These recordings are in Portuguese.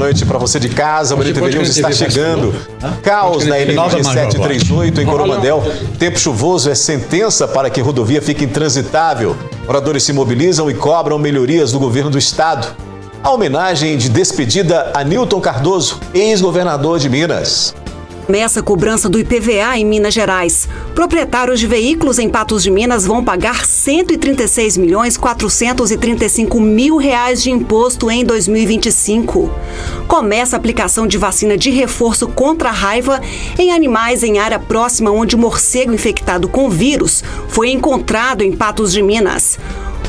noite para você de casa. O NTV News está chegando. Caos na NG 738 em Coromandel. Tempo chuvoso é sentença para que a rodovia fique intransitável. Moradores se mobilizam e cobram melhorias do governo do estado. A homenagem de despedida a Newton Cardoso, ex-governador de Minas. Começa a cobrança do IPVA em Minas Gerais. Proprietários de veículos em Patos de Minas vão pagar R$ 136.435.000 de imposto em 2025. Começa a aplicação de vacina de reforço contra a raiva em animais em área próxima onde o morcego infectado com vírus foi encontrado em Patos de Minas.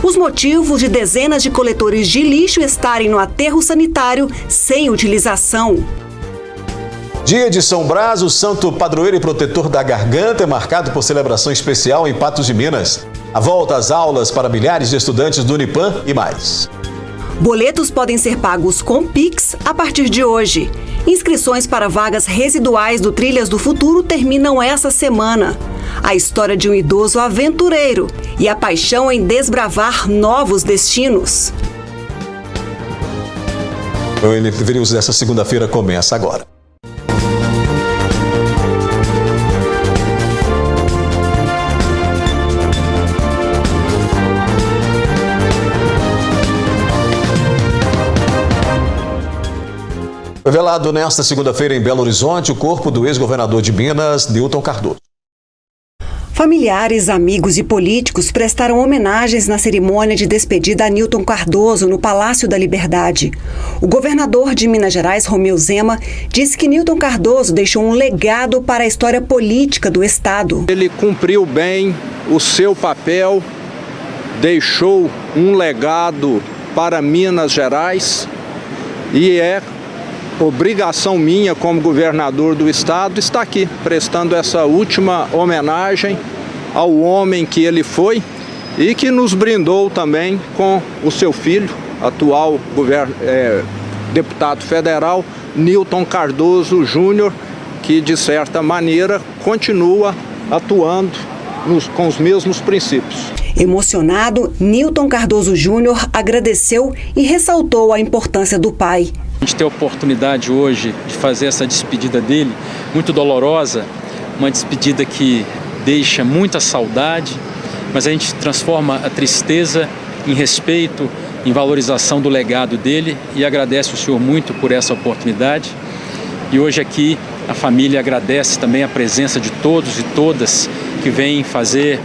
Os motivos de dezenas de coletores de lixo estarem no aterro sanitário sem utilização. Dia de São Brás, o santo padroeiro e protetor da garganta, é marcado por celebração especial em Patos de Minas. A volta às aulas para milhares de estudantes do Unipam e mais. Boletos podem ser pagos com Pix a partir de hoje. Inscrições para vagas residuais do Trilhas do Futuro terminam essa semana. A história de um idoso aventureiro e a paixão em desbravar novos destinos. O NTV News dessa segunda-feira começa agora. Revelado nesta segunda-feira em Belo Horizonte o corpo do ex-governador de Minas, Newton Cardoso. Familiares, amigos e políticos prestaram homenagens na cerimônia de despedida a Newton Cardoso no Palácio da Liberdade. O governador de Minas Gerais, Romeu Zema, disse que Newton Cardoso deixou um legado para a história política do estado. Ele cumpriu bem o seu papel, deixou um legado para Minas Gerais e é obrigação minha como governador do estado estar aqui prestando essa última homenagem ao homem que ele foi e que nos brindou também com o seu filho, atual deputado federal, Newton Cardoso Júnior, que de certa maneira continua atuando com os mesmos princípios. Emocionado, Newton Cardoso Júnior agradeceu e ressaltou a importância do pai. A gente tem a oportunidade hoje de fazer essa despedida dele, muito dolorosa, uma despedida que deixa muita saudade, mas a gente transforma a tristeza em respeito, em valorização do legado dele e agradece o senhor muito por essa oportunidade. E hoje aqui a família agradece também a presença de todos e todas que vêm fazer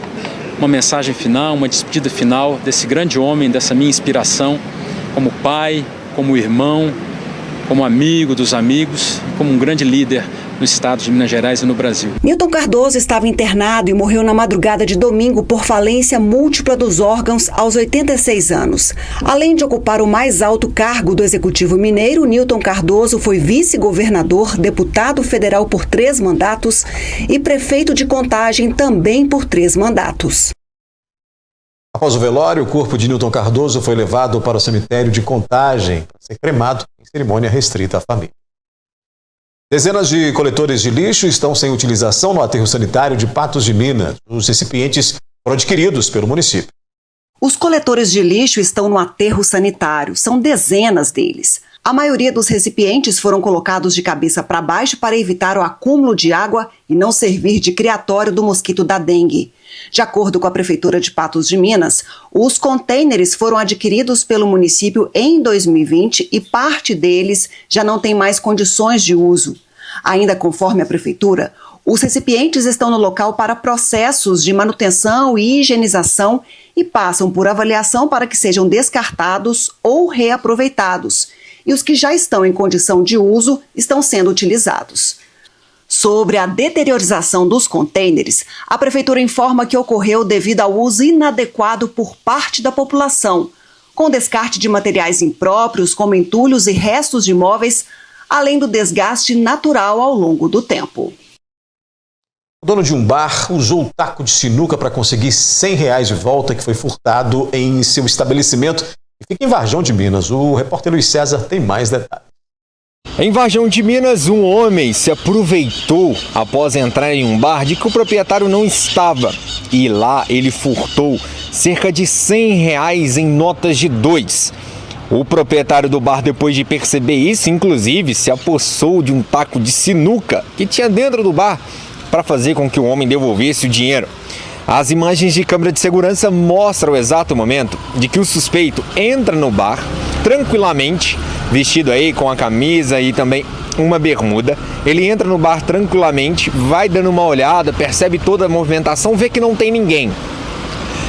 uma mensagem final, uma despedida final desse grande homem, dessa minha inspiração, como pai, como irmão, como amigo dos amigos, como um grande líder no estado de Minas Gerais e no Brasil. Newton Cardoso estava internado e morreu na madrugada de domingo por falência múltipla dos órgãos aos 86 anos. Além de ocupar o mais alto cargo do Executivo Mineiro, Newton Cardoso foi vice-governador, deputado federal por 3 mandatos e prefeito de Contagem também por 3 mandatos. Após o velório, o corpo de Newton Cardoso foi levado para o cemitério de Contagem para ser cremado em cerimônia restrita à família. Dezenas de coletores de lixo estão sem utilização no aterro sanitário de Patos de Minas. Os recipientes foram adquiridos pelo município. Os coletores de lixo estão no aterro sanitário, são dezenas deles. A maioria dos recipientes foram colocados de cabeça para baixo para evitar o acúmulo de água e não servir de criatório do mosquito da dengue. De acordo com a Prefeitura de Patos de Minas, os contêineres foram adquiridos pelo município em 2020 e parte deles já não tem mais condições de uso. Ainda conforme a Prefeitura, os recipientes estão no local para processos de manutenção e higienização e passam por avaliação para que sejam descartados ou reaproveitados. E os que já estão em condição de uso estão sendo utilizados. Sobre a deteriorização dos contêineres, a Prefeitura informa que ocorreu devido ao uso inadequado por parte da população, com descarte de materiais impróprios, como entulhos e restos de móveis, além do desgaste natural ao longo do tempo. O dono de um bar usou o taco de sinuca para conseguir R$100 de volta que foi furtado em seu estabelecimento e fica em Varjão de Minas. O repórter Luiz César tem mais detalhes. Em Varjão de Minas, um homem se aproveitou após entrar em um bar de que o proprietário não estava. E lá ele furtou cerca de R$100 em notas de 2. O proprietário do bar, depois de perceber isso, inclusive, se apossou de um taco de sinuca que tinha dentro do bar para fazer com que o homem devolvesse o dinheiro. As imagens de câmera de segurança mostram o exato momento de que o suspeito entra no bar tranquilamente, vestido aí com a camisa e também uma bermuda. Ele entra no bar tranquilamente, vai dando uma olhada, percebe toda a movimentação, vê que não tem ninguém.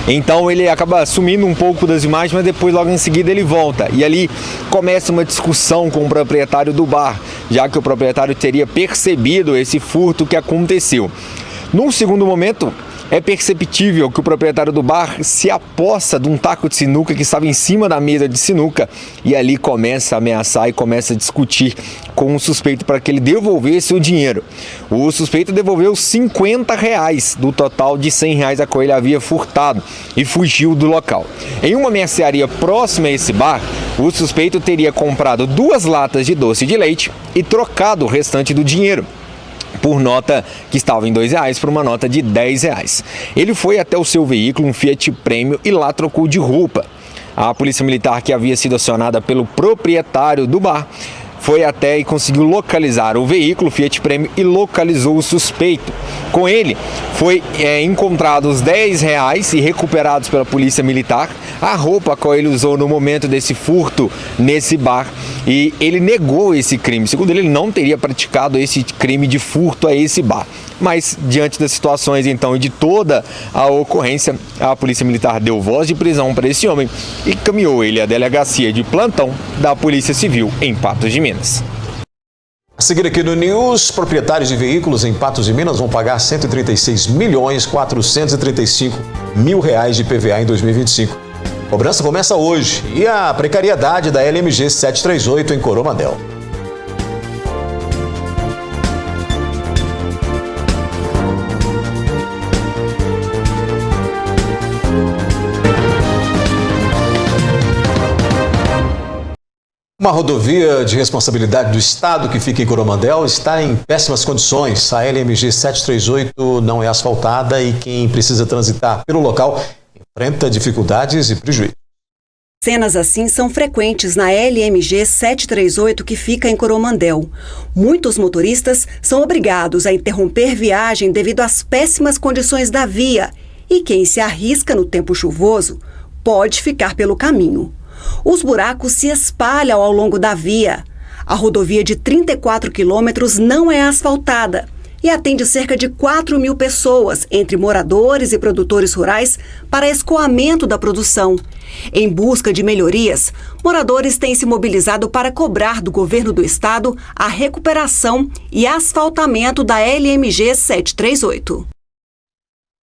Então ele acaba sumindo um pouco das imagens, mas depois logo em seguida ele volta. E ali começa uma discussão com o proprietário do bar, já que o proprietário teria percebido esse furto que aconteceu. Num segundo momento, é perceptível que o proprietário do bar se apossa de um taco de sinuca que estava em cima da mesa de sinuca e ali começa a ameaçar e começa a discutir com o suspeito para que ele devolvesse o dinheiro. O suspeito devolveu R$50 do total de R$100 a qual ele havia furtado e fugiu do local. Em uma mercearia próxima a esse bar, o suspeito teria comprado 2 latas de doce de leite e trocado o restante do dinheiro por nota que estava em R$2 por uma nota de R$10. Ele foi até o seu veículo, um Fiat Premio, e lá trocou de roupa. A polícia militar, que havia sido acionada pelo proprietário do bar, foi até e conseguiu localizar o veículo Fiat Premio e localizou o suspeito. Com ele, foi encontrados R$10 e recuperados pela polícia militar, a roupa que ele usou no momento desse furto nesse bar, e ele negou esse crime. Segundo ele não teria praticado esse crime de furto a esse bar. Mas, diante das situações, então, e de toda a ocorrência, a polícia militar deu voz de prisão para esse homem e caminhou ele à delegacia de plantão da Polícia Civil em Patos de Minas. A seguir aqui no News, proprietários de veículos em Patos de Minas vão pagar R$136.435.000 de PVA em 2025. A cobrança começa hoje e a precariedade da LMG 738 em Coromandel. Uma rodovia de responsabilidade do Estado que fica em Coromandel está em péssimas condições. A LMG 738 não é asfaltada e quem precisa transitar pelo local enfrenta dificuldades e prejuízos. Cenas assim são frequentes na LMG 738 que fica em Coromandel. Muitos motoristas são obrigados a interromper viagem devido às péssimas condições da via e quem se arrisca no tempo chuvoso pode ficar pelo caminho. Os buracos se espalham ao longo da via. A rodovia de 34 quilômetros não é asfaltada e atende cerca de 4.000 pessoas, entre moradores e produtores rurais, para escoamento da produção. Em busca de melhorias, moradores têm se mobilizado para cobrar do governo do estado a recuperação e asfaltamento da LMG 738.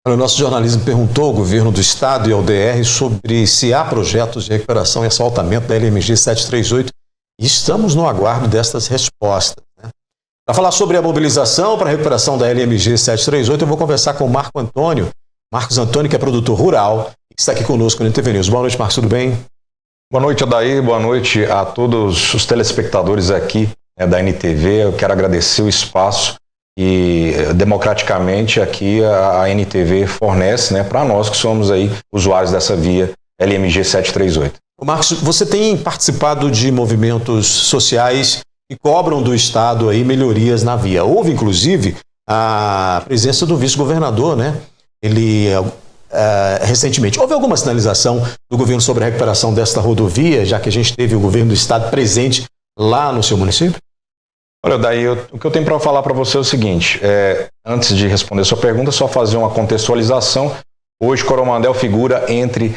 O nosso jornalismo perguntou ao governo do estado e ao DR sobre se há projetos de recuperação e asfaltamento da LMG 738 e estamos no aguardo destas respostas. Para falar sobre a mobilização para a recuperação da LMG 738, eu vou conversar com o Marcos Antônio, que é produtor rural e que está aqui conosco no NTV News. Boa noite, Marcos, tudo bem? Boa noite, Adair, boa noite a todos os telespectadores aqui da NTV. Eu quero agradecer o espaço e democraticamente aqui a NTV fornece, para nós que somos aí usuários dessa via LMG 738. Marcos, você tem participado de movimentos sociais que cobram do Estado aí melhorias na via. Houve, inclusive, a presença do vice-governador, Ele, recentemente, houve alguma sinalização do governo sobre a recuperação desta rodovia, já que a gente teve o governo do Estado presente lá no seu município? Olha, daí o que eu tenho para falar para você é o seguinte, antes de responder a sua pergunta, só fazer uma contextualização. Hoje, Coromandel figura entre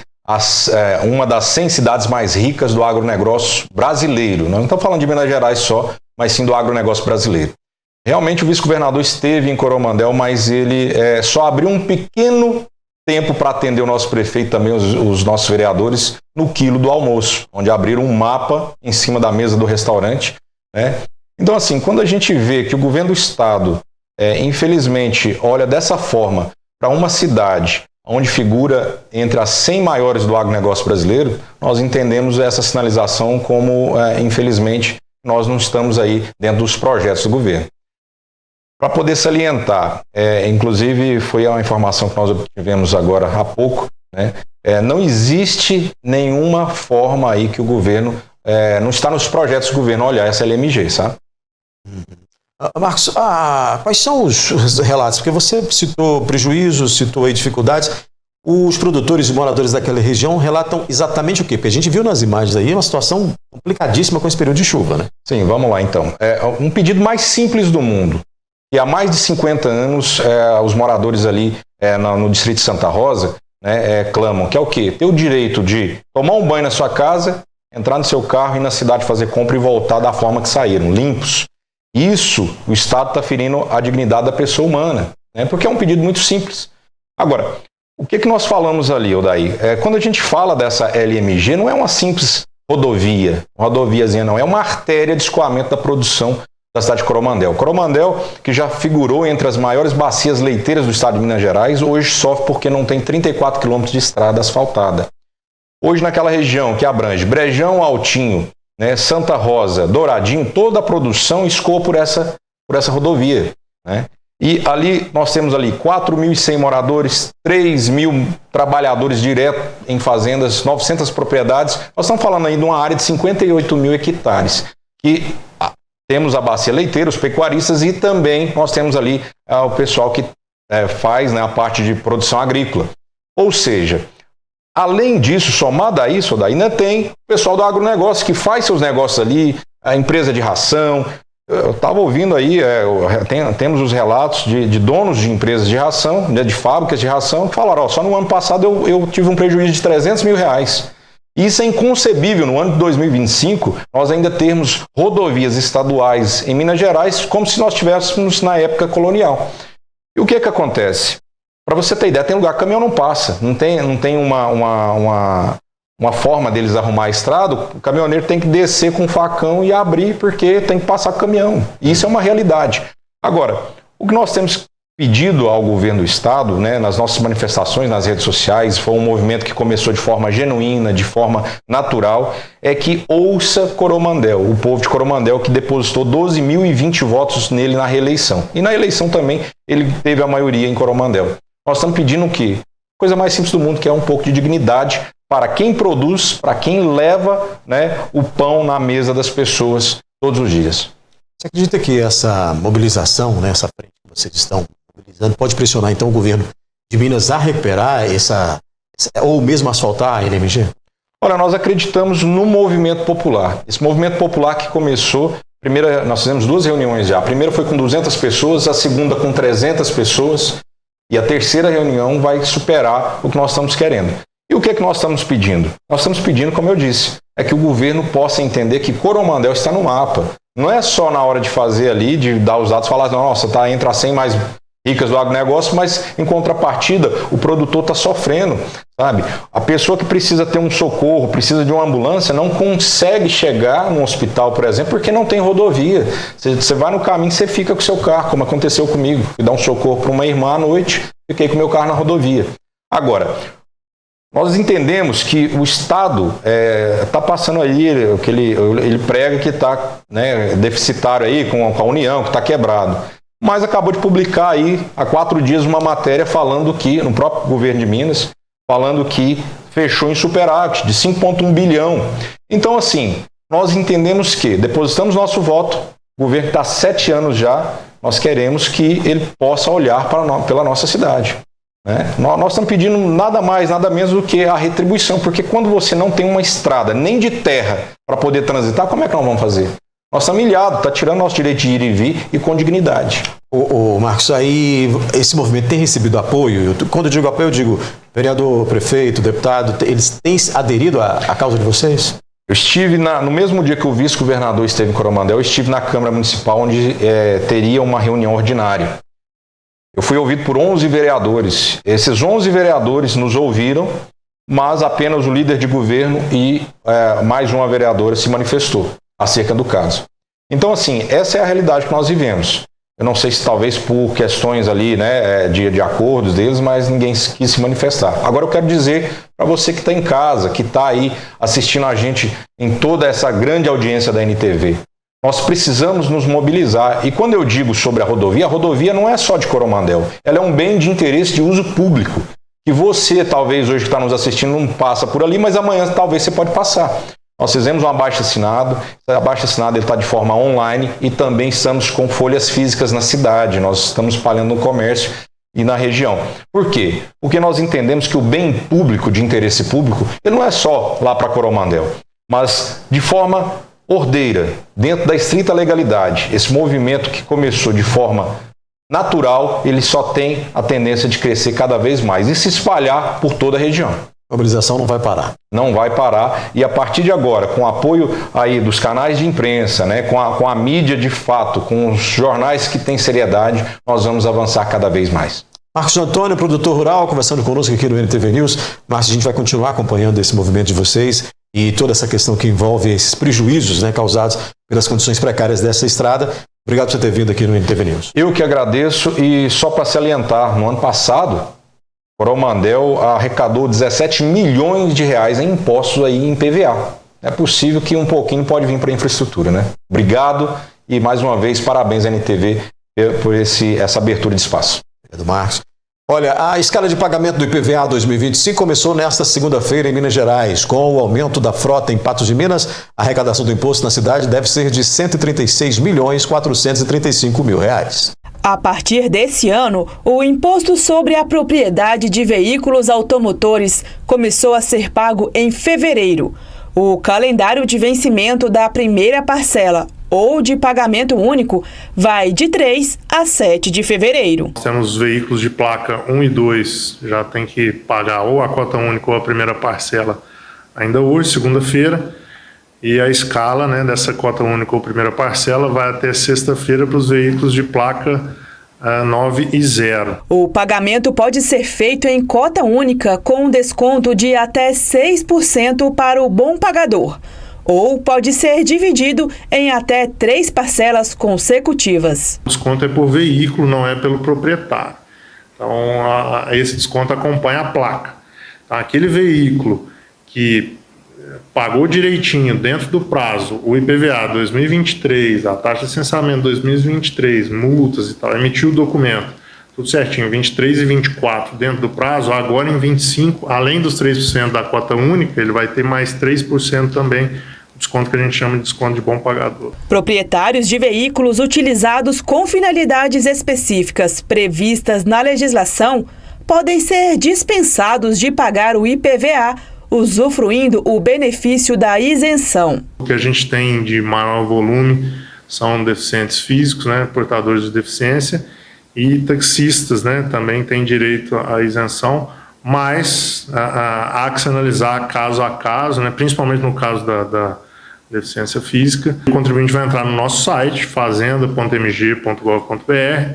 uma das 100 cidades mais ricas do agronegócio brasileiro. Não estamos falando de Minas Gerais só, mas sim do agronegócio brasileiro. Realmente o vice-governador esteve em Coromandel, mas ele só abriu um pequeno tempo para atender o nosso prefeito e também os nossos vereadores no quilo do almoço, onde abriram um mapa em cima da mesa do restaurante, Então, assim, quando a gente vê que o governo do estado, infelizmente, olha dessa forma para uma cidade onde figura entre as 100 maiores do agronegócio brasileiro, nós entendemos essa sinalização como, infelizmente, nós não estamos aí dentro dos projetos do governo. Para poder salientar, inclusive foi uma informação que nós obtivemos agora há pouco, né? Não existe nenhuma forma aí que o governo, não está nos projetos do governo olhar essa LMG, sabe? Marcos, quais são os relatos? Porque você citou prejuízos, citou aí dificuldades. Os produtores e moradores daquela região relatam exatamente o quê? Porque a gente viu nas imagens aí uma situação complicadíssima com esse período de chuva, né? Sim, vamos lá então. Um pedido mais simples do mundo. E há mais de 50 anos, os moradores ali no distrito de Santa Rosa, né, clamam, que é o quê? Ter o direito de tomar um banho na sua casa, entrar no seu carro, ir na cidade fazer compra e voltar da forma que saíram, limpos. Isso, o Estado está ferindo a dignidade da pessoa humana, né, porque é um pedido muito simples. Agora, o que nós falamos ali, Odaí? Quando a gente fala dessa LMG, não é uma simples rodoviazinha não, é uma artéria de escoamento da produção da cidade de Coromandel. Coromandel, que já figurou entre as maiores bacias leiteiras do estado de Minas Gerais, hoje sofre porque não tem 34 quilômetros de estrada asfaltada. Hoje naquela região que abrange Brejão, Altinho, né, Santa Rosa, Douradinho, toda a produção escoa por essa rodovia, né? E ali nós temos ali 4.100 moradores, 3.000 trabalhadores direto em fazendas, 900 propriedades. Nós estamos falando aí de uma área de 58.000 hectares, que temos a bacia leiteira, os pecuaristas, e também nós temos ali o pessoal que faz, né, a parte de produção agrícola. Ou seja, além disso, somado a isso, ainda tem o pessoal do agronegócio que faz seus negócios ali, a empresa de ração. Eu estava ouvindo aí, temos os relatos de donos de empresas de ração, né, de fábricas de ração, que falaram, só no ano passado eu tive um prejuízo de R$300 mil. Isso é inconcebível no ano de 2025, nós ainda termos rodovias estaduais em Minas Gerais como se nós estivéssemos na época colonial. E o que acontece? Para você ter ideia, tem lugar que o caminhão não passa, não tem uma forma deles arrumar a estrada, o caminhoneiro tem que descer com um facão e abrir porque tem que passar caminhão. Isso é uma realidade. Agora, o que nós temos pedido ao governo do estado, né, nas nossas manifestações nas redes sociais, foi um movimento que começou de forma genuína, de forma natural, é que ouça Coromandel, o povo de Coromandel que depositou 12.020 votos nele na reeleição. E na eleição também ele teve a maioria em Coromandel. Nós estamos pedindo o quê? Coisa mais simples do mundo, que é um pouco de dignidade para quem produz, para quem leva, né, o pão na mesa das pessoas todos os dias. Você acredita que essa mobilização, né, essa frente que vocês estão mobilizando, pode pressionar então o governo de Minas a recuperar ou mesmo asfaltar a LMG? Olha, nós acreditamos no movimento popular. Esse movimento popular que começou, nós fizemos 2 reuniões já. A primeira foi com 200 pessoas, a segunda com 300 pessoas e a terceira reunião vai superar o que nós estamos querendo. E o que nós estamos pedindo? Nós estamos pedindo, como eu disse, é que o governo possa entender que Coromandel está no mapa. Não é só na hora de fazer ali, de dar os dados, falar, nossa, está entre as 100 mais ricas do agronegócio, mas em contrapartida o produtor está sofrendo, sabe? A pessoa que precisa ter um socorro, precisa de uma ambulância, não consegue chegar no hospital, por exemplo, porque não tem rodovia. Você vai no caminho, você fica com o seu carro, como aconteceu comigo. Fui dar um socorro para uma irmã à noite, fiquei com o meu carro na rodovia. Agora, nós entendemos que o Estado está passando aí, ele prega que está, né, deficitário aí com a União, que está quebrado. Mas acabou de publicar aí há 4 dias uma matéria falando que, no próprio governo de Minas, falando que fechou em superávit de 5,1 bilhão. Então, assim, nós entendemos que depositamos nosso voto, o governo está há 7 anos já, nós queremos que ele possa olhar pela nossa cidade. Né? Nós estamos pedindo nada mais, nada menos do que a retribuição, porque quando você não tem uma estrada nem de terra para poder transitar, como é que nós vamos fazer? Nós estamos ilhados, está tirando nosso direito de ir e vir e com dignidade. Marcos, aí esse movimento tem recebido apoio? Quando eu digo apoio, eu digo vereador, prefeito, deputado, eles têm aderido à causa de vocês? Eu estive no mesmo dia que o vice-governador esteve em Coromandel, eu estive na Câmara Municipal onde teria uma reunião ordinária. Eu fui ouvido por 11 vereadores. Esses 11 vereadores nos ouviram, mas apenas o líder de governo e mais uma vereadora se manifestou acerca do caso. Então, assim, essa é a realidade que nós vivemos. Eu não sei se talvez por questões ali, né, de acordos deles, mas ninguém quis se manifestar. Agora eu quero dizer para você que está em casa, que está aí assistindo a gente em toda essa grande audiência da NTV, nós precisamos nos mobilizar. E quando eu digo sobre a rodovia não é só de Coromandel. Ela é um bem de interesse de uso público. que você, talvez, hoje que está nos assistindo, não passa por ali, mas amanhã talvez você pode passar. Nós fizemos um abaixo-assinado, esse abaixo-assinado está de forma online e também estamos com folhas físicas na cidade, nós estamos espalhando no comércio e na região. Por quê? Porque nós entendemos que o bem público, de interesse público, ele não é só lá para Coromandel, mas de forma ordeira, dentro da estrita legalidade. Esse movimento que começou de forma natural, ele só tem a tendência de crescer cada vez mais e se espalhar por toda a região. A mobilização não vai parar. Não vai parar, e a partir de agora, com o apoio aí dos canais de imprensa, né, com a mídia de fato, com os jornais que têm seriedade, nós vamos avançar cada vez mais. Marcos Antônio, produtor rural, conversando conosco aqui no NTV News. Marcos, a gente vai continuar acompanhando esse movimento de vocês e toda essa questão que envolve esses prejuízos, né, causados pelas condições precárias dessa estrada. Obrigado por você ter vindo aqui no NTV News. Eu que agradeço, e só para salientar, no ano passado, Coromandel arrecadou 17 milhões de reais em impostos aí em PVA. É possível que um pouquinho pode vir para a infraestrutura, né? Obrigado e mais uma vez parabéns à NTV por essa abertura de espaço. Obrigado, Marcos. Olha, a escala de pagamento do IPVA 2025 começou nesta segunda-feira em Minas Gerais. Com o aumento da frota em Patos de Minas, a arrecadação do imposto na cidade deve ser de R$ 136.435.000. A partir desse ano, o Imposto sobre a Propriedade de Veículos Automotores começou a ser pago em fevereiro. O calendário de vencimento da primeira parcela ou de pagamento único vai de 3 a 7 de fevereiro. Temos veículos de placa 1 e 2, já tem que pagar ou a cota única ou a primeira parcela ainda hoje, segunda-feira. E a escala, né, dessa cota única ou primeira parcela vai até sexta-feira para os veículos de placa 9 e 0. O pagamento pode ser feito em cota única com um desconto de até 6% para o bom pagador, ou pode ser dividido em até 3 parcelas consecutivas. O desconto é por veículo, não é pelo proprietário. Então, esse desconto acompanha a placa. Aquele veículo que pagou direitinho, dentro do prazo, o IPVA 2023, a taxa de licenciamento 2023, multas e tal, emitiu o documento, tudo certinho, 23 e 24 dentro do prazo, agora em 25, além dos 3% da cota única, ele vai ter mais 3% também, desconto que a gente chama de desconto de bom pagador. Proprietários de veículos utilizados com finalidades específicas previstas na legislação podem ser dispensados de pagar o IPVA, usufruindo o benefício da isenção. O que a gente tem de maior volume são deficientes físicos, né, portadores de deficiência, e taxistas, né, também têm direito à isenção, mas há que se analisar caso a caso, né, principalmente no caso da deficiência física. O contribuinte vai entrar no nosso site, fazenda.mg.gov.br,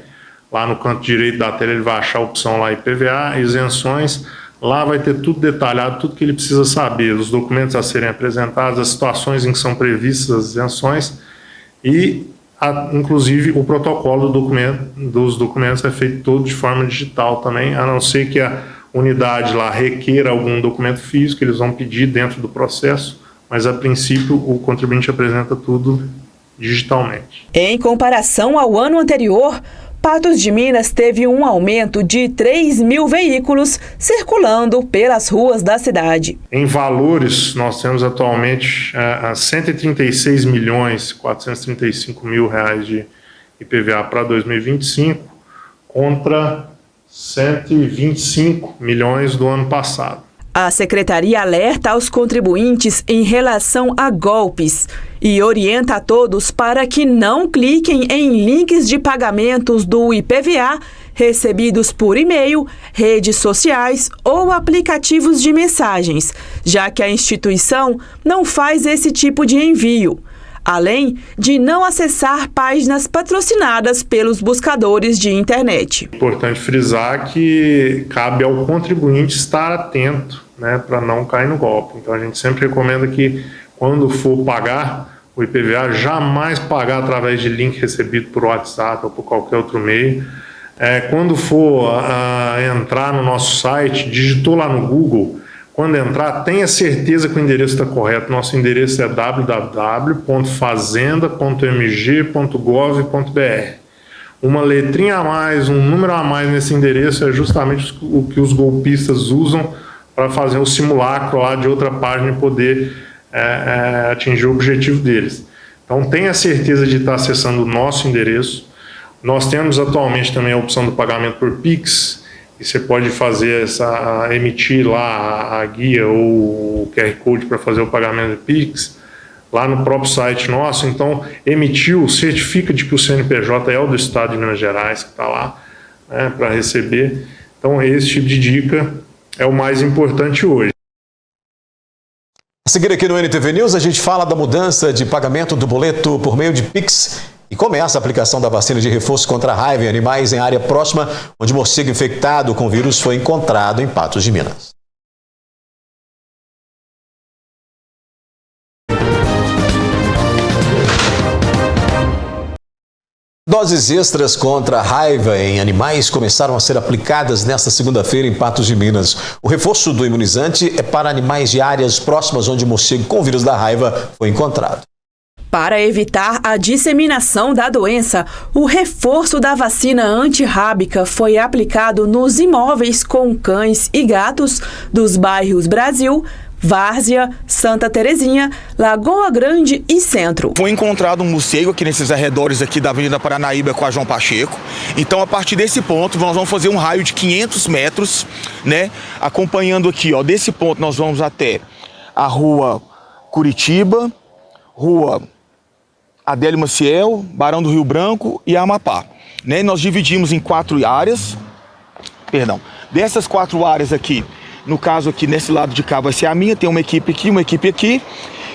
lá no canto direito da tela ele vai achar a opção lá IPVA, isenções. Lá vai ter tudo detalhado, tudo que ele precisa saber, os documentos a serem apresentados, as situações em que são previstas as isenções e, inclusive, o protocolo dos documentos é feito todo de forma digital também, a não ser que a unidade lá requeira algum documento físico, eles vão pedir dentro do processo, mas, a princípio, o contribuinte apresenta tudo digitalmente. Em comparação ao ano anterior, Patos de Minas teve um aumento de 3.000 veículos circulando pelas ruas da cidade. Em valores, nós temos atualmente R$ 136.435.000 de IPVA para 2025, contra 125 milhões do ano passado. A Secretaria alerta aos contribuintes em relação a golpes e orienta a todos para que não cliquem em links de pagamentos do IPVA recebidos por e-mail, redes sociais ou aplicativos de mensagens, já que a instituição não faz esse tipo de envio, além de não acessar páginas patrocinadas pelos buscadores de internet. É importante frisar que cabe ao contribuinte estar atento, né, para não cair no golpe. Então a gente sempre recomenda que, quando for pagar o IPVA, jamais pagar através de link recebido por WhatsApp ou por qualquer outro meio. Quando for entrar no nosso site, digitou lá no Google, quando entrar, tenha certeza que o endereço está correto. Nosso endereço é www.fazenda.mg.gov.br. uma letrinha a mais, um número a mais nesse endereço é justamente o que os golpistas usam para fazer um simulacro lá de outra página e poder atingir o objetivo deles. Então tenha certeza de estar acessando o nosso endereço. Nós temos atualmente também a opção do pagamento por Pix, e você pode fazer emitir lá a guia ou o QR Code para fazer o pagamento de Pix lá no próprio site nosso. Então, emitiu, certifica de que o CNPJ é o do Estado de Minas Gerais, que está lá, né, para receber. Então, esse tipo de dica é o mais importante hoje. A seguir aqui no NTV News, a gente fala da mudança de pagamento do boleto por meio de Pix e começa a aplicação da vacina de reforço contra a raiva em animais em área próxima, onde morcego infectado com vírus foi encontrado em Patos de Minas. Doses extras contra a raiva em animais começaram a ser aplicadas nesta segunda-feira em Patos de Minas. O reforço do imunizante é para animais de áreas próximas onde o morcego com vírus da raiva foi encontrado. Para evitar a disseminação da doença, o reforço da vacina antirrábica foi aplicado nos imóveis com cães e gatos dos bairros Brasil, Várzea, Santa Terezinha, Lagoa Grande e Centro. Foi encontrado um morcego aqui nesses arredores aqui da Avenida Paranaíba com a João Pacheco. Então, a partir desse ponto, nós vamos fazer um raio de 500 metros, né? Acompanhando aqui, ó, desse ponto nós vamos até a Rua Curitiba, Rua Adélio Maciel, Barão do Rio Branco e Amapá. Né? Nós dividimos em 4 áreas. Dessas 4 áreas aqui, no caso aqui, nesse lado de cá vai ser a minha, tem uma equipe aqui,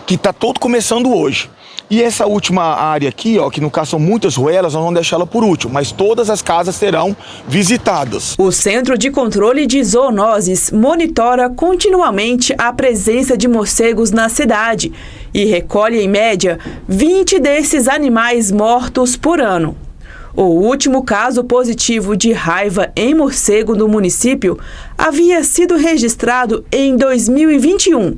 que está todo começando hoje. E essa última área aqui, ó, que no caso são muitas ruelas, nós vamos deixar ela por último, mas todas as casas serão visitadas. O Centro de Controle de Zoonoses monitora continuamente a presença de morcegos na cidade e recolhe, em média, 20 desses animais mortos por ano. O último caso positivo de raiva em morcego no município havia sido registrado em 2021.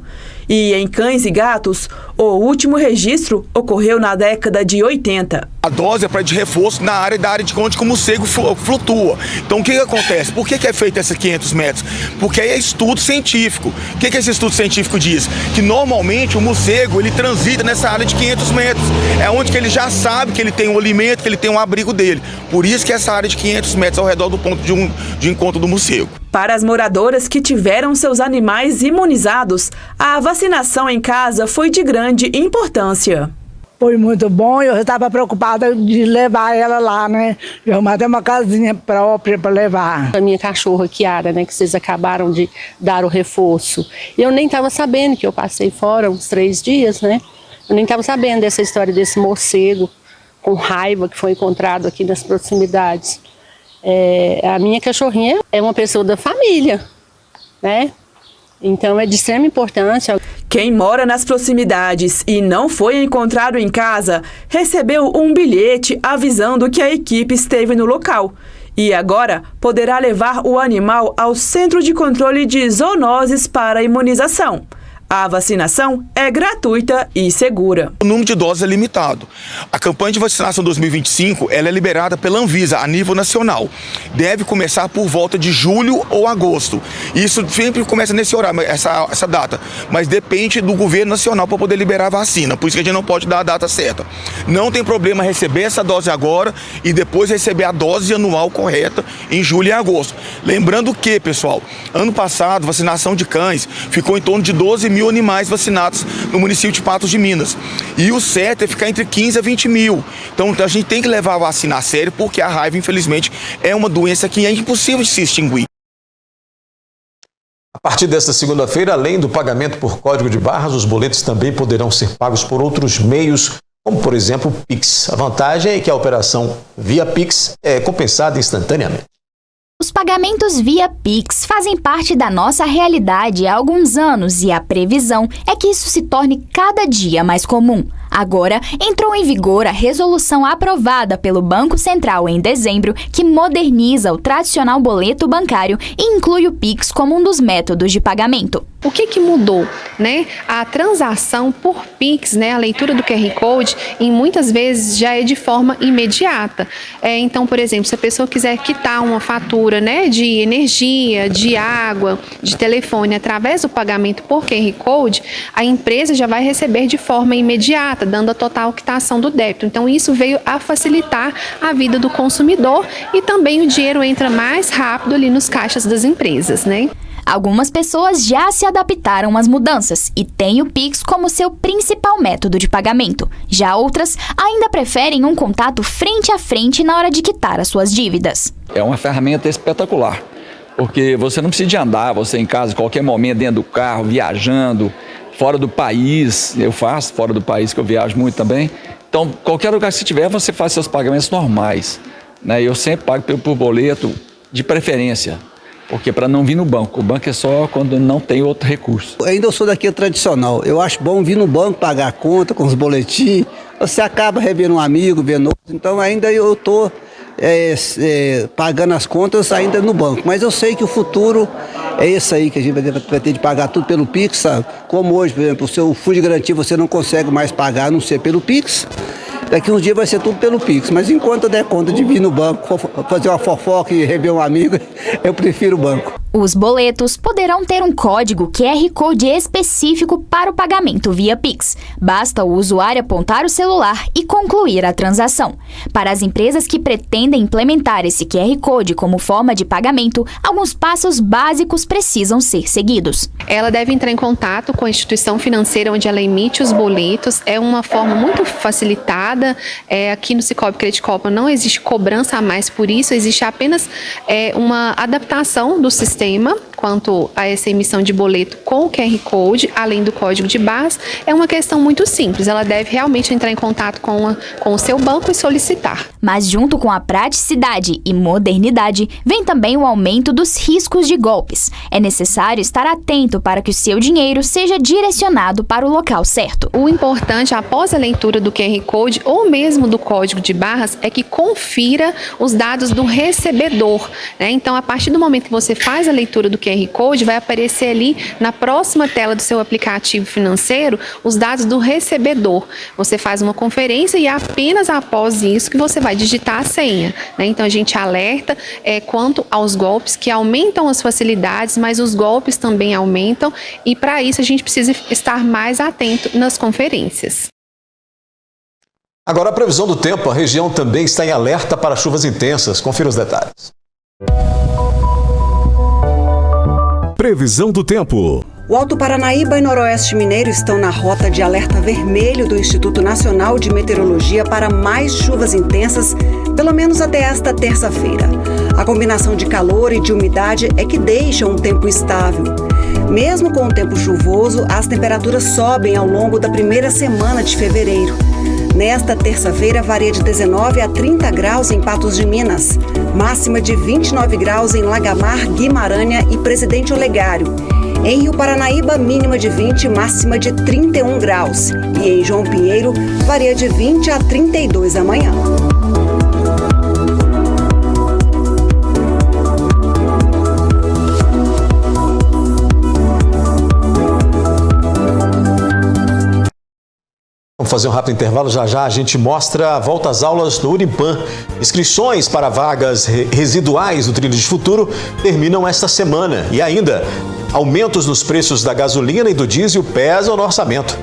E em cães e gatos, o último registro ocorreu na década de 80. A dose é para de reforço na área de onde o morcego flutua. Então o que acontece? Por que é feito esses 500 metros? Porque é estudo científico. O que esse estudo científico diz? Que normalmente o morcego ele transita nessa área de 500 metros. É onde que ele já sabe que ele tem um alimento, que ele tem um abrigo dele. Por isso que essa área de 500 metros ao redor do ponto de encontro do morcego. Para as moradoras que tiveram seus animais imunizados, a vacinação em casa foi de grande importância. Foi muito bom, eu estava preocupada de levar ela lá, né? Eu mandei uma casinha própria para levar. A minha cachorra, Kiara, né, que vocês acabaram de dar o reforço. Eu nem estava sabendo que eu passei fora uns 3 dias, né? Eu nem estava sabendo dessa história desse morcego com raiva que foi encontrado aqui nas proximidades. A minha cachorrinha é uma pessoa da família, né? Então é de extrema importância. Quem mora nas proximidades e não foi encontrado em casa, recebeu um bilhete avisando que a equipe esteve no local. E agora poderá levar o animal ao Centro de Controle de Zoonoses para imunização. A vacinação é gratuita e segura. O número de doses é limitado. A campanha de vacinação 2025 ela é liberada pela Anvisa a nível nacional. Deve começar por volta de julho ou agosto. Isso sempre começa nesse horário, essa data. Mas depende do governo nacional para poder liberar a vacina. Por isso que a gente não pode dar a data certa. Não tem problema receber essa dose agora e depois receber a dose anual correta em julho e agosto. Lembrando que, pessoal, ano passado, vacinação de cães ficou em torno de 12 mil animais vacinados no município de Patos de Minas. E o certo é ficar entre 15 a 20 mil. Então a gente tem que levar a vacina a sério, porque a raiva, infelizmente, é uma doença que é impossível de se extinguir. A partir desta segunda-feira, além do pagamento por código de barras, os boletos também poderão ser pagos por outros meios, como, por exemplo, o Pix. A vantagem é que a operação via Pix é compensada instantaneamente. O Os pagamentos via Pix fazem parte da nossa realidade há alguns anos e a previsão é que isso se torne cada dia mais comum. Agora, entrou em vigor a resolução aprovada pelo Banco Central em dezembro que moderniza o tradicional boleto bancário e inclui o Pix como um dos métodos de pagamento. O que mudou, né? A transação por Pix, né? A leitura do QR Code, em muitas vezes já é de forma imediata. Então, por exemplo, se a pessoa quiser quitar uma fatura, né, de energia, de água, de telefone, através do pagamento por QR Code, a empresa já vai receber de forma imediata, dando a total quitação do débito. Então, isso veio a facilitar a vida do consumidor e também o dinheiro entra mais rápido ali nos caixas das empresas, né? Algumas pessoas já se adaptaram às mudanças e têm o Pix como seu principal método de pagamento. Já outras ainda preferem um contato frente a frente na hora de quitar as suas dívidas. É uma ferramenta espetacular, porque você não precisa de andar, você em casa, em qualquer momento, dentro do carro, viajando, fora do país. Eu faço fora do país, que eu viajo muito também. Então, qualquer lugar que você tiver, você faz seus pagamentos normais, né? Eu sempre pago por boleto, de preferência. Porque para não vir no banco. O banco é só quando não tem outro recurso. Ainda eu sou daquele tradicional. Eu acho bom vir no banco pagar a conta com os boletins. Você acaba revendo um amigo, vendo outro. Então ainda eu estou pagando as contas ainda no banco. Mas eu sei que o futuro é esse aí, que a gente vai ter de pagar tudo pelo Pix, sabe? Como hoje, por exemplo, o seu fundo de garantia você não consegue mais pagar, a não ser pelo Pix. Daqui uns dias vai ser tudo pelo Pix, mas enquanto eu der conta de vir no banco, fazer uma fofoca e rever um amigo, eu prefiro o banco. Os boletos poderão ter um código QR Code específico para o pagamento via Pix. Basta o usuário apontar o celular e concluir a transação. Para as empresas que pretendem implementar esse QR Code como forma de pagamento, alguns passos básicos precisam ser seguidos. Ela deve entrar em contato com a instituição financeira onde ela emite os boletos. É uma forma muito facilitada. Aqui no Sicoob Credit Copa não existe cobrança a mais por isso, existe apenas uma adaptação do sistema quanto a essa emissão de boleto com o QR Code, além do código de barras. É uma questão muito simples, ela deve realmente entrar em contato com o seu banco e solicitar. Mas junto com a praticidade e modernidade, vem também o aumento dos riscos de golpes. É necessário estar atento para que o seu dinheiro seja direcionado para o local certo. O importante, após a leitura do QR Code ou mesmo do código de barras, é que confira os dados do recebedor, né? Então, a partir do momento que você faz a leitura do QR Code, vai aparecer ali na próxima tela do seu aplicativo financeiro os dados do recebedor. Você faz uma conferência e é apenas após isso que você vai digitar a senha, né? Então a gente alerta quanto aos golpes, que aumentam as facilidades, mas os golpes também aumentam, e para isso a gente precisa estar mais atento nas conferências. Agora a previsão do tempo, a região também está em alerta para chuvas intensas. Confira os detalhes. Previsão do tempo. O Alto Paranaíba e Noroeste Mineiro estão na rota de alerta vermelho do Instituto Nacional de Meteorologia para mais chuvas intensas, pelo menos até esta terça-feira. A combinação de calor e de umidade é que deixa um tempo estável. Mesmo com o tempo chuvoso, as temperaturas sobem ao longo da primeira semana de fevereiro. Nesta terça-feira, varia de 19 a 30 graus em Patos de Minas, máxima de 29 graus em Lagamar, Guimarães e Presidente Olegário. Em Rio Paranaíba, mínima de 20, máxima de 31 graus. E em João Pinheiro, varia de 20 a 32 amanhã. Vamos fazer um rápido intervalo, já a gente mostra a volta às aulas no Unipam. Inscrições para vagas residuais do Trilho de Futuro terminam esta semana. E ainda, aumentos nos preços da gasolina e do diesel pesam no orçamento.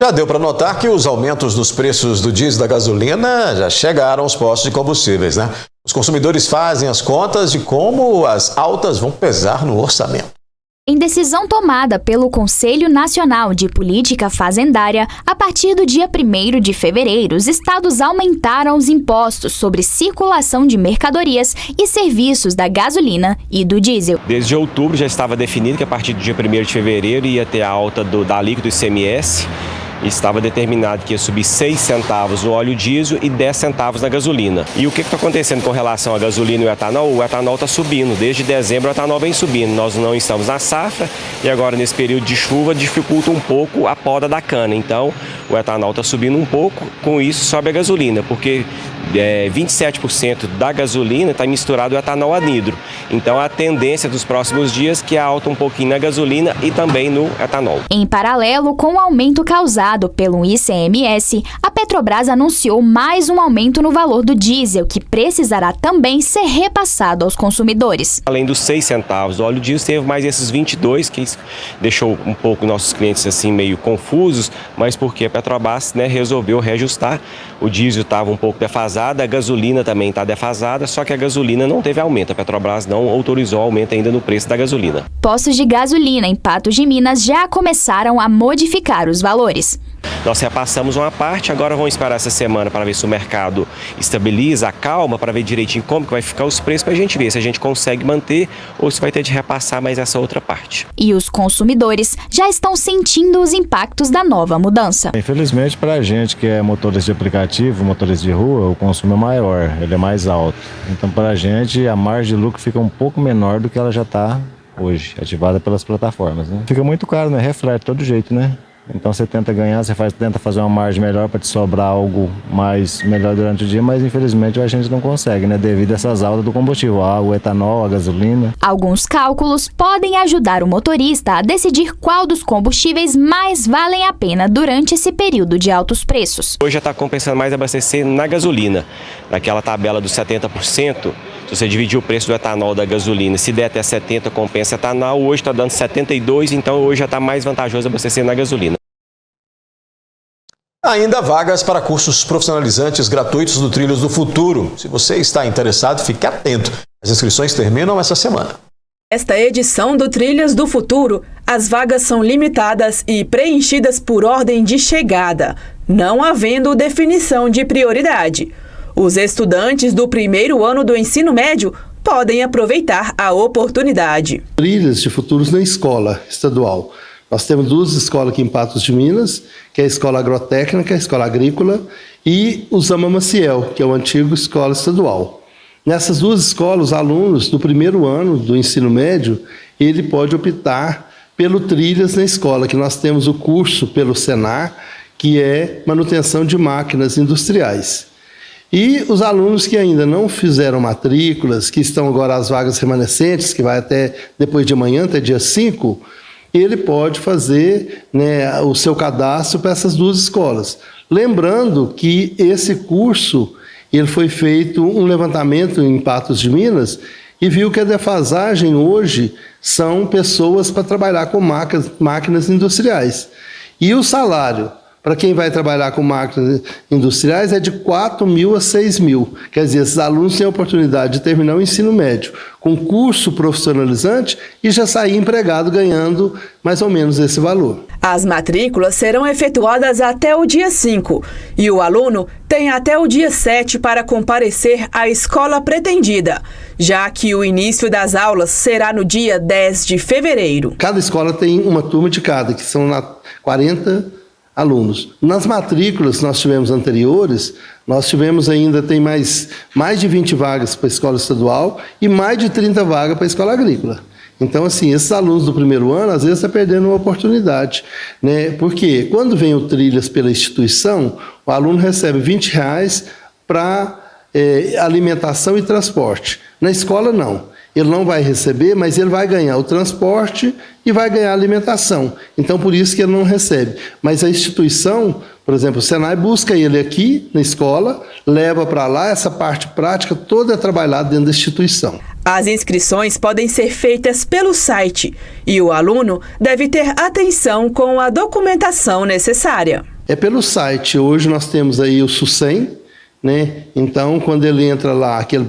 Já deu para notar que os aumentos nos preços do diesel e da gasolina já chegaram aos postos de combustíveis, né? Os consumidores fazem as contas de como as altas vão pesar no orçamento. Em decisão tomada pelo Conselho Nacional de Política Fazendária, a partir do dia 1º de fevereiro, os estados aumentaram os impostos sobre circulação de mercadorias e serviços da gasolina e do diesel. Desde outubro já estava definido que a partir do dia 1º de fevereiro ia ter a alta da alíquota do ICMS. Estava determinado que ia subir 6 centavos no óleo diesel e 10 centavos na gasolina. E o que está acontecendo com relação à gasolina e o etanol? O etanol está subindo. Desde dezembro o etanol vem subindo. Nós não estamos na safra e agora nesse período de chuva dificulta um pouco a poda da cana. Então o etanol está subindo um pouco, com isso sobe a gasolina, porque 27% da gasolina está misturado o etanol anidro. Então a tendência dos próximos dias é que alta um pouquinho na gasolina e também no etanol. Em paralelo com o aumento causado pelo ICMS, a Petrobras anunciou mais um aumento no valor do diesel, que precisará também ser repassado aos consumidores. Além dos 6 centavos do óleo diesel, teve mais esses 22, que deixou um pouco nossos clientes assim meio confusos, mas porque a Petrobras resolveu reajustar. O diesel estava um pouco defasado, a gasolina também está defasada, só que a gasolina não teve aumento. A Petrobras não autorizou aumento ainda no preço da gasolina. Postos de gasolina em Patos de Minas já começaram a modificar os valores. Nós repassamos uma parte, agora vamos esperar essa semana para ver se o mercado estabiliza, acalma, para ver direitinho como que vai ficar os preços, para a gente ver se a gente consegue manter ou se vai ter de repassar mais essa outra parte. E os consumidores já estão sentindo os impactos da nova mudança. Infelizmente, para a gente que é motorista de aplicativo, motorista de rua, o consumo é maior, ele é mais alto. Então, para a gente, a margem de lucro fica um pouco menor do que ela já está hoje, ativada pelas plataformas. Fica muito caro, reflete todo jeito, Então você tenta ganhar, tenta fazer uma margem melhor para te sobrar algo mais melhor durante o dia, mas infelizmente a gente não consegue, devido a essas altas do combustível, o etanol, a gasolina. Alguns cálculos podem ajudar o motorista a decidir qual dos combustíveis mais valem a pena durante esse período de altos preços. Hoje já está compensando mais abastecer na gasolina, naquela tabela dos 70%. Se você dividir o preço do etanol da gasolina, se der até 70 compensa etanol, hoje está dando 72, então hoje já está mais vantajoso abastecer na gasolina. Ainda há vagas para cursos profissionalizantes gratuitos do Trilhos do Futuro. Se você está interessado, fique atento. As inscrições terminam essa semana. Esta edição do Trilhas do Futuro, as vagas são limitadas e preenchidas por ordem de chegada, não havendo definição de prioridade. Os estudantes do primeiro ano do ensino médio podem aproveitar a oportunidade. Trilhas de Futuros na escola estadual. Nós temos 2 escolas aqui em Patos de Minas, que é a Escola Agrotécnica, a Escola Agrícola, e o Zama Maciel, que é o antigo escola estadual. Nessas 2 escolas, os alunos do primeiro ano do ensino médio, ele pode optar pelo Trilhas na escola, que nós temos o curso pelo Senar, que é manutenção de máquinas industriais. E os alunos que ainda não fizeram matrículas, que estão agora as vagas remanescentes, que vai até depois de amanhã, até dia 5, ele pode fazer o seu cadastro para essas 2 escolas. Lembrando que esse curso, ele foi feito um levantamento em Patos de Minas e viu que a defasagem hoje são pessoas para trabalhar com máquinas industriais. E o salário para quem vai trabalhar com máquinas industriais é de 4 mil a 6 mil. Quer dizer, esses alunos têm a oportunidade de terminar o ensino médio com curso profissionalizante e já sair empregado ganhando mais ou menos esse valor. As matrículas serão efetuadas até o dia 5 e o aluno tem até o dia 7 para comparecer à escola pretendida, já que o início das aulas será no dia 10 de fevereiro. Cada escola tem uma turma de cada, que são 40 alunos. Nas matrículas que nós tivemos anteriores, nós tivemos ainda, tem mais de 20 vagas para a escola estadual e mais de 30 vagas para a escola agrícola. Então, assim, esses alunos do primeiro ano, às vezes, estão perdendo uma oportunidade, Porque quando vem o Trilhas pela instituição, o aluno recebe R$20 para alimentação e transporte. Na escola, não. Ele não vai receber, mas ele vai ganhar o transporte e vai ganhar a alimentação. Então, por isso que ele não recebe. Mas a instituição, por exemplo, o Senai busca ele aqui na escola, leva para lá, essa parte prática toda é trabalhada dentro da instituição. As inscrições podem ser feitas pelo site e o aluno deve ter atenção com a documentação necessária. É pelo site. Hoje nós temos aí o SUSEM, Então, quando ele entra lá, aquele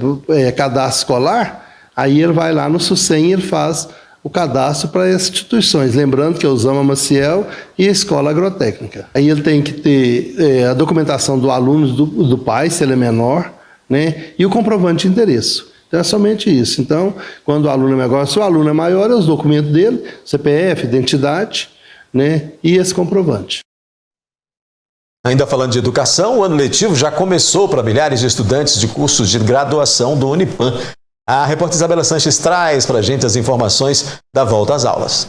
cadastro escolar, aí ele vai lá no SUSEM e ele faz o cadastro para essas instituições, lembrando que é o Zama Maciel e a Escola Agrotécnica. Aí ele tem que ter a documentação do aluno, do pai, se ele é menor, né, e o comprovante de endereço. Então é somente isso. Então, quando o aluno é maior, se o aluno é maior, é os documentos dele, CPF, identidade, né, e esse comprovante. Ainda falando de educação, o ano letivo já começou para milhares de estudantes de cursos de graduação do Unipam. A repórter Isabela Sanches traz para a gente as informações da volta às aulas.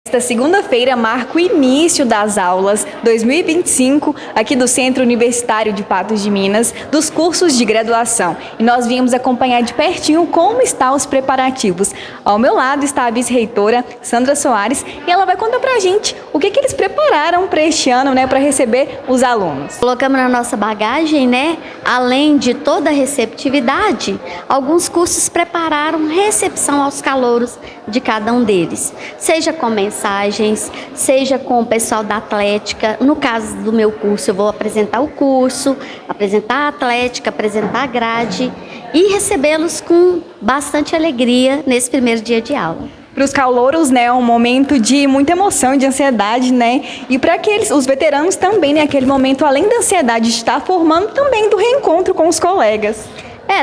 Esta segunda-feira marca o início das aulas 2025 aqui do Centro Universitário de Patos de Minas, dos cursos de graduação. E nós viemos acompanhar de pertinho como estão os preparativos. Ao meu lado está a vice-reitora Sandra Soares e ela vai contar pra gente o que eles prepararam para este ano, né, para receber os alunos. Colocamos na nossa bagagem, né, além de toda a receptividade, alguns cursos prepararam recepção aos calouros de cada um deles, seja com mensagens, seja com o pessoal da atlética. No caso do meu curso, eu vou apresentar o curso, apresentar a atlética, apresentar a grade e recebê-los com bastante alegria nesse primeiro dia de aula. Para os calouros, né, é um momento de muita emoção, de ansiedade, né? E para os veteranos também, né, aquele momento, além da ansiedade de estar formando, também do reencontro com os colegas.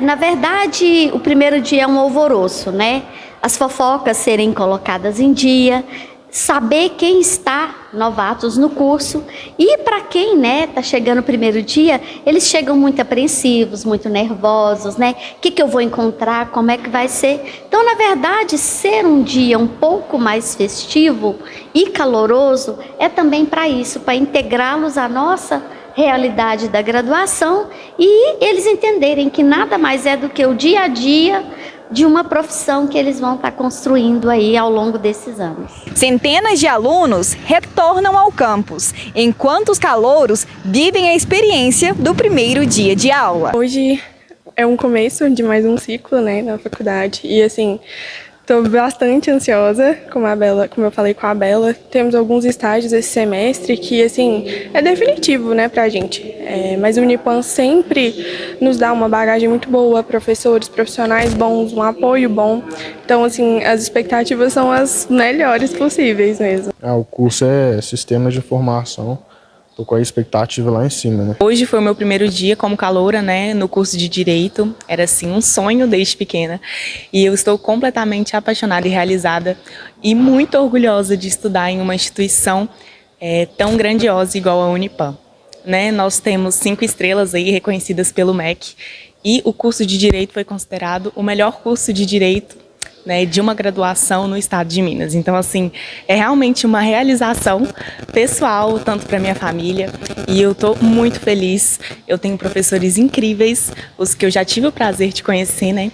Na verdade, o primeiro dia é um alvoroço, né? As fofocas serem colocadas em dia, saber quem está novatos no curso e para quem, né, está chegando o primeiro dia, eles chegam muito apreensivos, muito nervosos, né? O que eu vou encontrar, como é que vai ser? Então, na verdade, ser um dia um pouco mais festivo e caloroso é também para isso, para integrá-los à nossa realidade da graduação e eles entenderem que nada mais é do que o dia a dia de uma profissão que eles vão estar construindo aí ao longo desses anos. Centenas de alunos retornam ao campus, enquanto os calouros vivem a experiência do primeiro dia de aula. Hoje é um começo de mais um ciclo, né, na faculdade, e assim, estou bastante ansiosa, como eu falei com a Bela. Temos alguns estágios esse semestre que, assim, é definitivo, né, pra gente. Mas o Unipam sempre nos dá uma bagagem muito boa, professores, profissionais bons, um apoio bom. Então, assim, as expectativas são as melhores possíveis mesmo. O curso é Sistema de Informação. Tô com a expectativa lá em cima, né? Hoje foi o meu primeiro dia como caloura, né, no curso de Direito. Era, assim, um sonho desde pequena. E eu estou completamente apaixonada e realizada e muito orgulhosa de estudar em uma instituição tão grandiosa igual a Unipam. Né? Nós temos 5 estrelas aí reconhecidas pelo MEC e o curso de Direito foi considerado o melhor curso de Direito, né, de uma graduação no estado de Minas. Então, assim, é realmente uma realização pessoal, tanto para minha família, e eu estou muito feliz. Eu tenho professores incríveis, os que eu já tive o prazer de conhecer, né?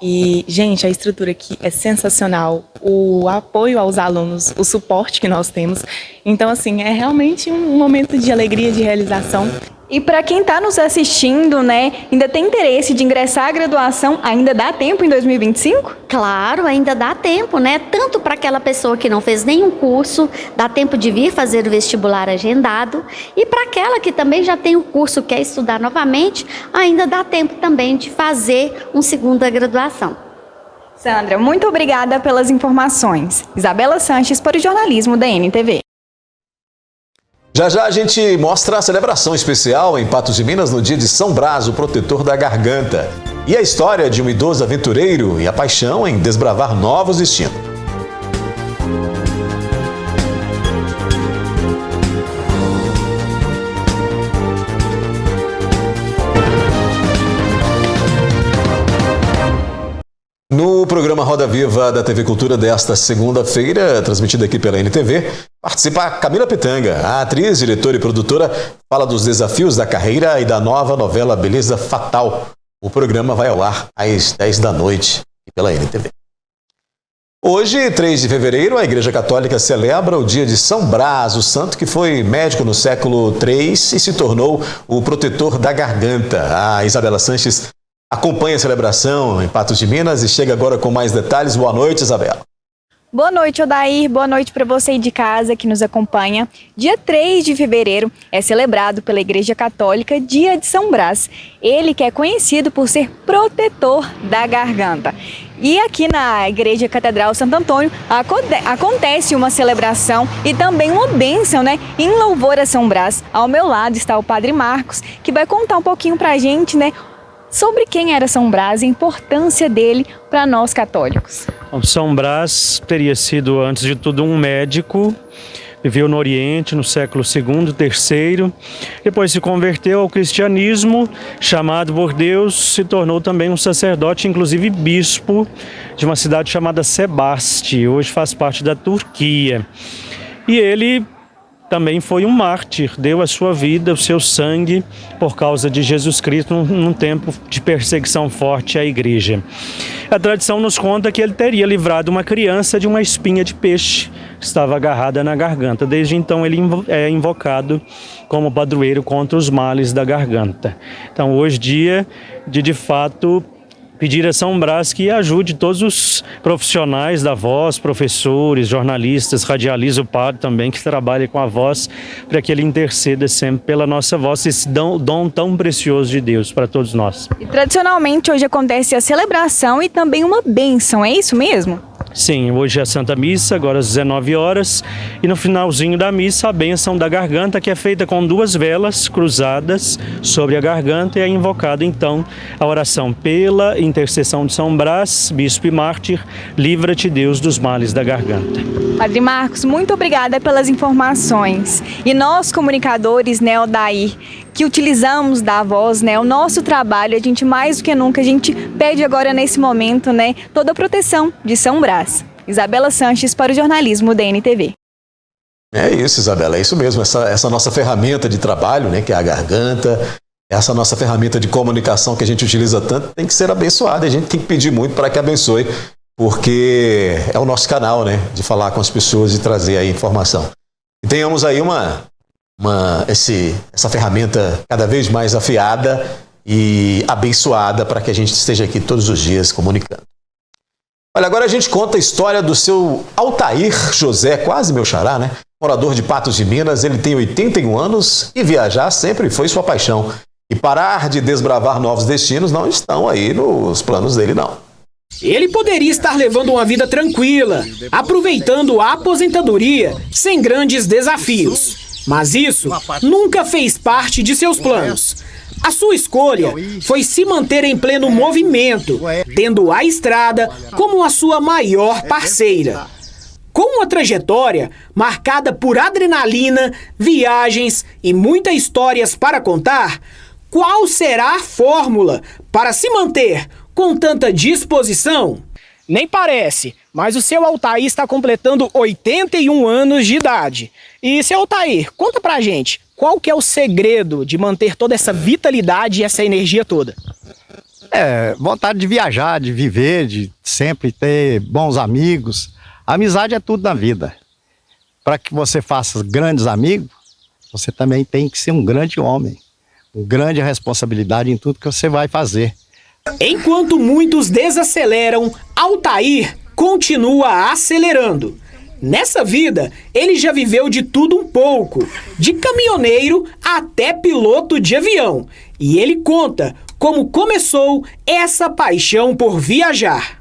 E, gente, a estrutura aqui é sensacional, o apoio aos alunos, o suporte que nós temos. Então, assim, é realmente um momento de alegria, de realização. E para quem está nos assistindo, né, ainda tem interesse de ingressar à graduação, ainda dá tempo em 2025? Claro, ainda dá tempo, né? Tanto para aquela pessoa que não fez nenhum curso, dá tempo de vir fazer o vestibular agendado, e para aquela que também já tem o curso, quer estudar novamente, ainda dá tempo também de fazer uma segunda graduação. Sandra, muito obrigada pelas informações. Isabela Sanches para o jornalismo da NTV. Já já a gente mostra a celebração especial em Patos de Minas no dia de São Brás, o protetor da garganta. E a história de um idoso aventureiro e a paixão em desbravar novos destinos. No programa Roda Viva da TV Cultura desta segunda-feira, transmitido aqui pela NTV, participa a Camila Pitanga. A atriz, diretora e produtora fala dos desafios da carreira e da nova novela Beleza Fatal. O programa vai ao ar às 10 da noite pela NTV. Hoje, 3 de fevereiro, a Igreja Católica celebra o dia de São Brás, o santo que foi médico no século III e se tornou o protetor da garganta. A Isabela Sanches acompanha a celebração em Patos de Minas e chega agora com mais detalhes. Boa noite, Isabela. Boa noite, Odair. Boa noite para você aí de casa que nos acompanha. Dia 3 de fevereiro é celebrado pela Igreja Católica Dia de São Brás. Ele que é conhecido por ser protetor da garganta. E aqui na Igreja Catedral Santo Antônio acontece uma celebração e também uma bênção, né, em louvor a São Brás. Ao meu lado está o Padre Marcos, que vai contar um pouquinho pra gente, né, sobre quem era São Brás e a importância dele para nós católicos. São Brás teria sido, antes de tudo, um médico. Viveu no Oriente no século II, III, depois se converteu ao cristianismo, chamado por Deus, se tornou também um sacerdote, inclusive bispo, de uma cidade chamada Sebaste, hoje faz parte da Turquia. E ele também foi um mártir, deu a sua vida, o seu sangue, por causa de Jesus Cristo, num tempo de perseguição forte à igreja. A tradição nos conta que ele teria livrado uma criança de uma espinha de peixe que estava agarrada na garganta. Desde então ele é invocado como padroeiro contra os males da garganta. Então hoje dia de fato pedir a São Brás que ajude todos os profissionais da voz, professores, jornalistas, radialistas, o padre também que trabalha com a voz, para que ele interceda sempre pela nossa voz, esse dom tão precioso de Deus para todos nós. E tradicionalmente hoje acontece a celebração e também uma bênção, é isso mesmo? Sim, hoje é a Santa Missa, agora às 19 horas, e no finalzinho da missa a bênção da garganta, que é feita com 2 velas cruzadas sobre a garganta, e é invocada então a oração pela intercessão de São Brás, bispo e mártir, livra-te Deus dos males da garganta. Padre Marcos, muito obrigada pelas informações. E nós, comunicadores, né, Odair, que utilizamos da voz, né, o nosso trabalho, a gente mais do que nunca, a gente pede agora nesse momento, né, toda a proteção de São Brás. Isabela Sanches para o jornalismo da NTV. É isso, Isabela, é isso mesmo, essa nossa ferramenta de trabalho, né, que é a garganta, essa nossa ferramenta de comunicação que a gente utiliza tanto, tem que ser abençoada, a gente tem que pedir muito para que abençoe, porque é o nosso canal, né, de falar com as pessoas e trazer aí informação. E tenhamos aí essa ferramenta cada vez mais afiada e abençoada para que a gente esteja aqui todos os dias comunicando. Olha, agora a gente conta a história do seu Altair José, quase meu xará, né? Morador de Patos de Minas, ele tem 81 anos e viajar sempre foi sua paixão. E parar de desbravar novos destinos não estão aí nos planos dele, não. Ele poderia estar levando uma vida tranquila, aproveitando a aposentadoria sem grandes desafios. Mas isso nunca fez parte de seus planos. A sua escolha foi se manter em pleno movimento, tendo a estrada como a sua maior parceira. Com uma trajetória marcada por adrenalina, viagens e muitas histórias para contar, qual será a fórmula para se manter com tanta disposição? Nem parece, mas o seu Altair está completando 81 anos de idade. E, seu Altair, conta pra gente, qual que é o segredo de manter toda essa vitalidade e essa energia toda? Vontade de viajar, de viver, de sempre ter bons amigos. A amizade é tudo na vida. Para que você faça grandes amigos, você também tem que ser um grande homem. Uma grande responsabilidade em tudo que você vai fazer. Enquanto muitos desaceleram, Altair continua acelerando. Nessa vida, ele já viveu de tudo um pouco, de caminhoneiro até piloto de avião. E ele conta como começou essa paixão por viajar.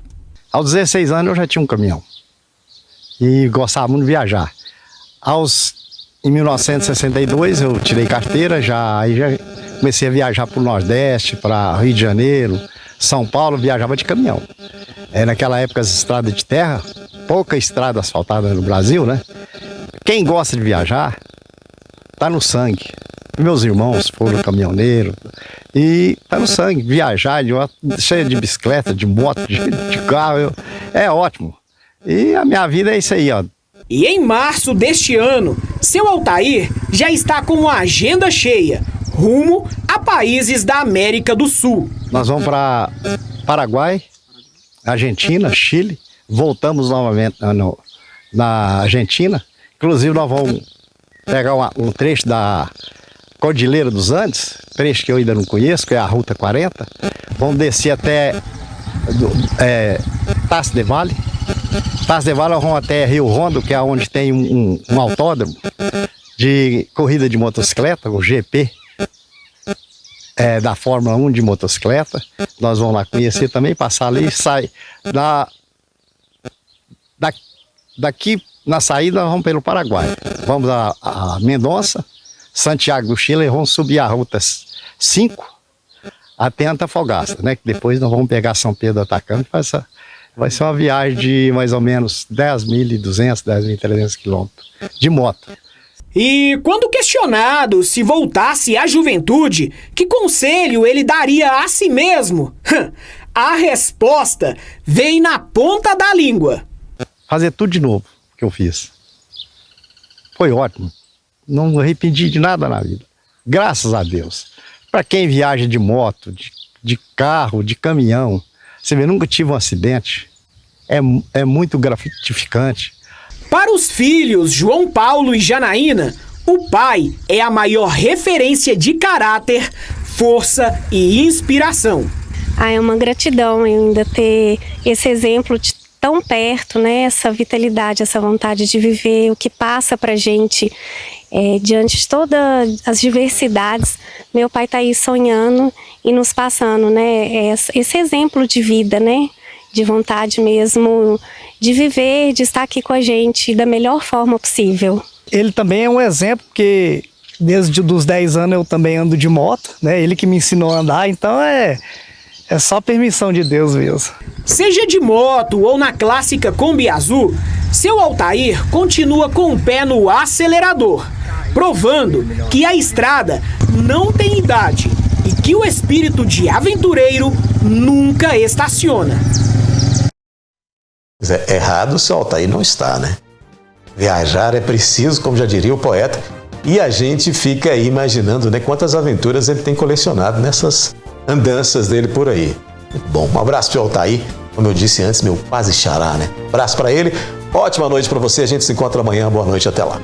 Aos 16 anos eu já tinha um caminhão e gostava muito de viajar. Em 1962 eu tirei carteira, já comecei a viajar para o Nordeste, para Rio de Janeiro, São Paulo, viajava de caminhão. Naquela época as estradas de terra, pouca estrada asfaltada no Brasil, né? Quem gosta de viajar, tá no sangue. Meus irmãos foram caminhoneiros e tá no sangue. Viajar, cheio de bicicleta, de moto, de carro, é ótimo. E a minha vida é isso aí, ó. E em março deste ano, seu Altair já está com uma agenda cheia, rumo a países da América do Sul. Nós vamos para Paraguai, Argentina, Chile, voltamos novamente na Argentina. Inclusive nós vamos pegar um trecho da Cordilheira dos Andes, trecho que eu ainda não conheço, que é a Ruta 40. Vamos descer até Tasso de Vale. Tasso de Vale nós vamos até Rio Rondo, que é onde tem um autódromo de corrida de motocicleta, o GP. da Fórmula 1 de motocicleta. Nós vamos lá conhecer também, passar ali e sai. Daqui, na saída, nós vamos pelo Paraguai. Vamos a Mendonça, Santiago do Chile, e vamos subir a Ruta 5 até Antofagasta, né? Que depois nós vamos pegar São Pedro do Atacama. Vai ser uma viagem de mais ou menos 10.200, 10.300 quilômetros de moto. E quando questionado se voltasse à juventude, que conselho ele daria a si mesmo? A resposta vem na ponta da língua. Fazer tudo de novo que eu fiz. Foi ótimo. Não arrependi de nada na vida. Graças a Deus. Para quem viaja de moto, de carro, de caminhão, você vê, nunca tive um acidente. É muito gratificante. Para os filhos João Paulo e Janaína, o pai é a maior referência de caráter, força e inspiração. É uma gratidão ainda ter esse exemplo de tão perto, né? Essa vitalidade, essa vontade de viver, o que passa pra gente diante de todas as diversidades. Meu pai está aí sonhando e nos passando, né? Esse exemplo de vida, né? De vontade mesmo de viver, de estar aqui com a gente da melhor forma possível. Ele também é um exemplo, porque desde os 10 anos eu também ando de moto, né? Ele que me ensinou a andar, então é só permissão de Deus mesmo. Seja de moto ou na clássica Kombi azul, seu Altair continua com o pé no acelerador, provando que a estrada não tem idade e que o espírito de aventureiro nunca estaciona. Errado o seu Altair não está, né? Viajar é preciso, como já diria o poeta, e a gente fica aí imaginando, né, quantas aventuras ele tem colecionado nessas andanças dele por aí. Muito bom. Um abraço para o Altair, como eu disse antes, meu quase xará, né? Abraço para ele, ótima noite para você, a gente se encontra amanhã, boa noite, até lá.